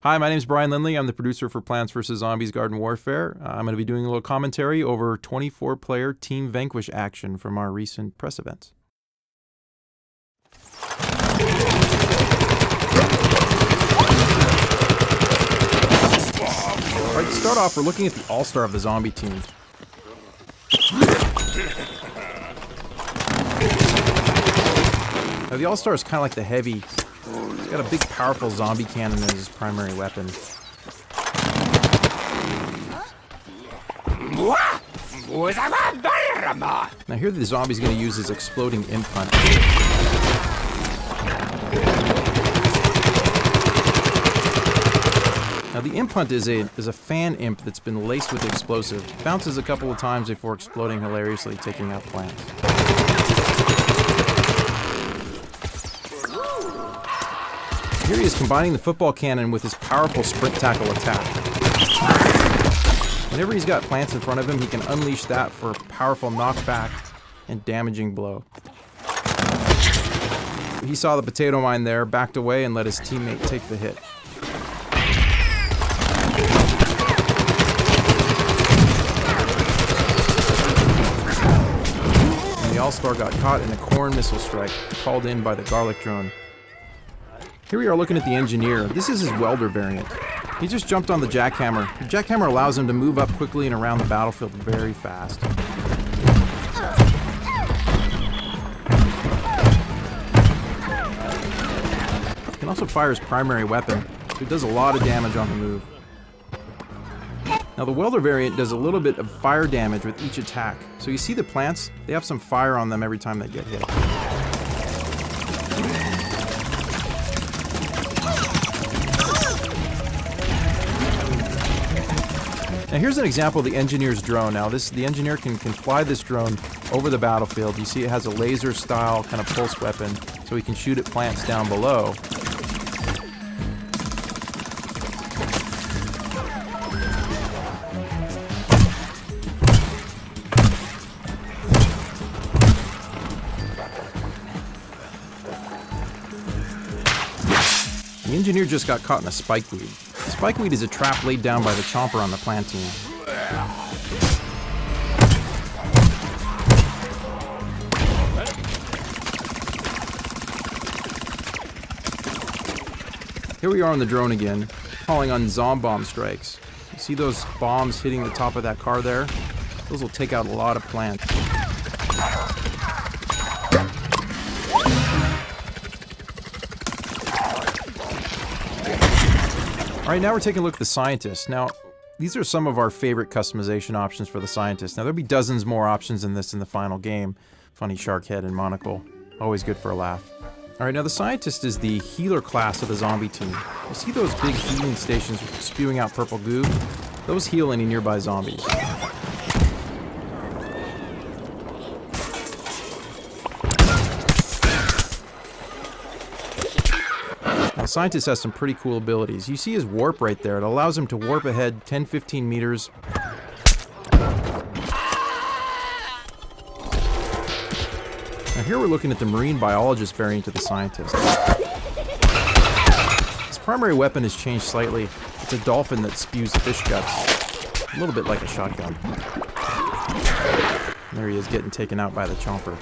Hi, my name is Brian Lindley. I'm the producer for Plants vs. Zombies Garden Warfare. I'm going to be doing a little commentary over 24-player Team Vanquish action from our recent press events. Alright, to start off, we're looking at the all-star of the zombie team. Now, the all-star is kind of like the heavy. He's got a big, powerful zombie cannon as his primary weapon. Now here the zombie's going to use his exploding imp hunt. Now the imp hunt is a fan imp that's been laced with explosive. Bounces a couple of times before exploding hilariously, taking out plants. Here he is combining the football cannon with his powerful sprint tackle attack. Whenever he's got plants in front of him, he can unleash that for a powerful knockback and damaging blow. He saw the potato mine there, backed away, and let his teammate take the hit. And the All-Star got caught in a corn missile strike called in by the garlic drone. Here we are looking at the engineer. This is his welder variant. He just jumped on the jackhammer. The jackhammer allows him to move up quickly and around the battlefield very fast. He can also fire his primary weapon, so he does a lot of damage on the move. Now the welder variant does a little bit of fire damage with each attack. So you see the plants, they have some fire on them every time they get hit. Now here's an example of the engineer's drone. Now the engineer can fly this drone over the battlefield. You see it has a laser style kind of pulse weapon, so he can shoot at plants down below. The engineer just got caught in a spikeweed. Spikeweed is a trap laid down by the chomper on the plant team. Here we are on the drone again, calling on Zombomb strikes. You see those bombs hitting the top of that car there? Those will take out a lot of plants. Alright, now we're taking a look at the Scientist. Now, these are some of our favorite customization options for the Scientist. Now, there'll be dozens more options than this in the final game. Funny shark head and monocle. Always good for a laugh. Alright, now the Scientist is the healer class of the zombie team. You see those big healing stations spewing out purple goo? Those heal any nearby zombies. The Scientist has some pretty cool abilities. You see his warp right there. It allows him to warp ahead 10-15 meters. Now here we're looking at the marine biologist variant of the Scientist. His primary weapon has changed slightly. It's a dolphin that spews fish guts. A little bit like a shotgun. There he is getting taken out by the chomper.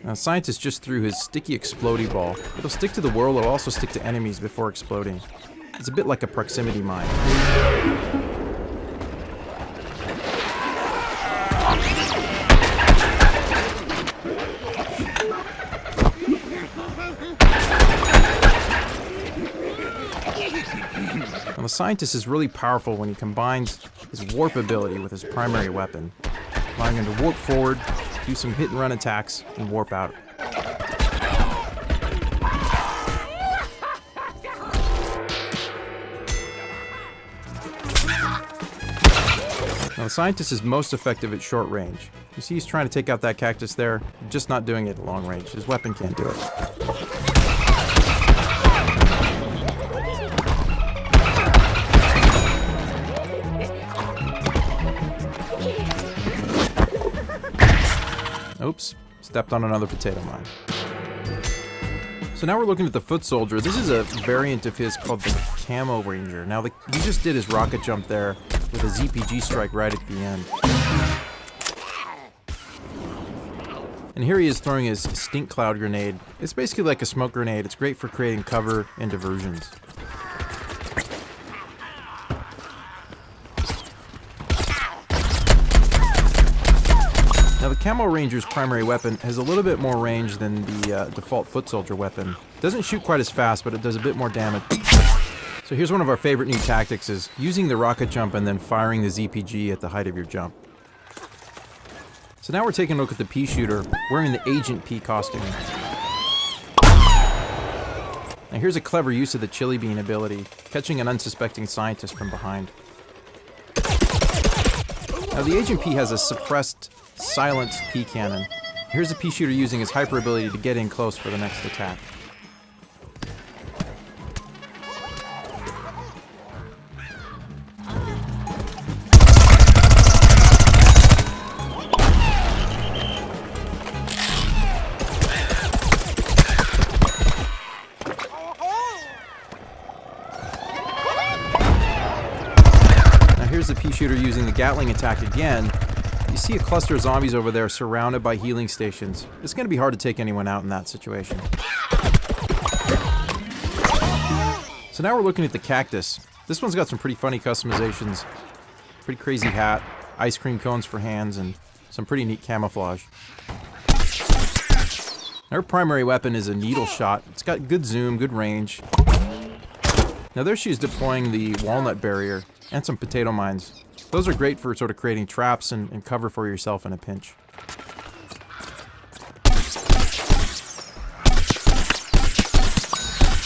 Now, Scientist just threw his sticky explodey ball. It'll stick to the world, it'll also stick to enemies before exploding. It's a bit like a proximity mine. Now, the Scientist is really powerful when he combines his warp ability with his primary weapon, allowing him to warp forward, do some hit and run attacks, and warp out. Now the Scientist is most effective at short range. You see he's trying to take out that cactus there, just not doing it at long range. His weapon can't do it. Oops, stepped on another potato mine. So now we're looking at the Foot Soldier. This is a variant of his called the Camo Ranger. Now he just did his rocket jump there with a ZPG strike right at the end. And here he is throwing his Stink Cloud grenade. It's basically like a smoke grenade. It's great for creating cover and diversions. Now the Camo Ranger's primary weapon has a little bit more range than the default Foot Soldier weapon. It doesn't shoot quite as fast, but it does a bit more damage. So here's one of our favorite new tactics, is using the rocket jump and then firing the ZPG at the height of your jump. So now we're taking a look at the Pea Shooter wearing the Agent P costume. Now here's a clever use of the Chili Bean ability, catching an unsuspecting scientist from behind. Now the Agent P has a suppressed, silenced P cannon. Here's the Pea Shooter using his hyper ability to get in close for the next attack. Here's the Pea Shooter using the Gatling attack again. You see a cluster of zombies over there surrounded by healing stations. It's going to be hard to take anyone out in that situation. So now we're looking at the Cactus. This one's got some pretty funny customizations. Pretty crazy hat, ice cream cones for hands, and some pretty neat camouflage. Her primary weapon is a needle shot. It's got good zoom, good range. Now there she is deploying the walnut barrier and some potato mines. Those are great for sort of creating traps and cover for yourself in a pinch.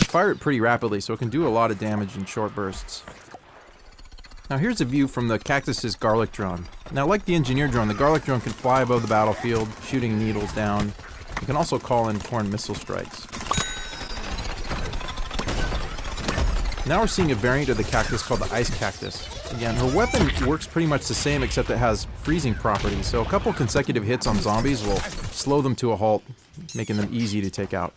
Fire it pretty rapidly, so it can do a lot of damage in short bursts. Now here's a view from the Cactus's Garlic Drone. Now like the Engineer Drone, the Garlic Drone can fly above the battlefield, shooting needles down. You can also call in Corn missile strikes. Now we're seeing a variant of the Cactus called the Ice Cactus. Again, her weapon works pretty much the same, except it has freezing properties, so a couple consecutive hits on zombies will slow them to a halt, making them easy to take out.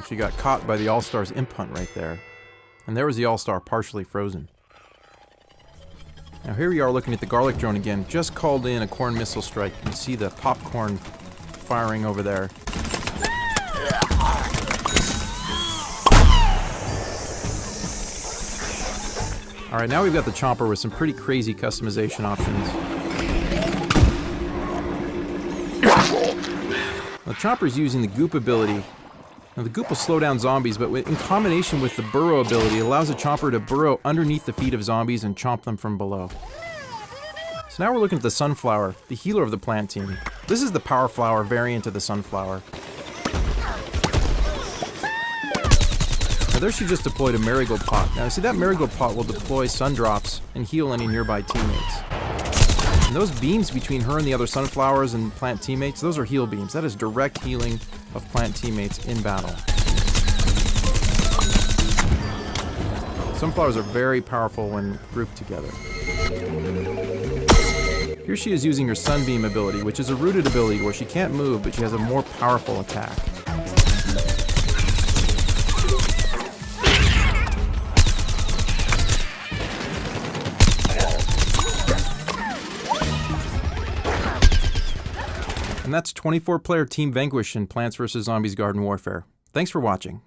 She got caught by the All-Star's imp hunt right there. And there was the All-Star partially frozen. Now here we are looking at the Garlic Drone again. Just called in a Corn missile strike. You can see the popcorn firing over there. Alright, now we've got the Chomper with some pretty crazy customization options. The Chomper's using the Goop ability. Now the Goop will slow down zombies, but in combination with the Burrow ability, it allows the Chomper to burrow underneath the feet of zombies and chomp them from below. So now we're looking at the Sunflower, the healer of the plant team. This is the Power Flower variant of the Sunflower. Now there she just deployed a Marigold Pot. Now see, that Marigold Pot will deploy Sun Drops and heal any nearby teammates. And those beams between her and the other Sunflowers and plant teammates, those are heal beams. That is direct healing of plant teammates in battle. Sunflowers are very powerful when grouped together. Here she is using her Sunbeam ability, which is a rooted ability where she can't move, but she has a more powerful attack. And that's 24-player Team Vanquish in Plants vs. Zombies Garden Warfare. Thanks for watching.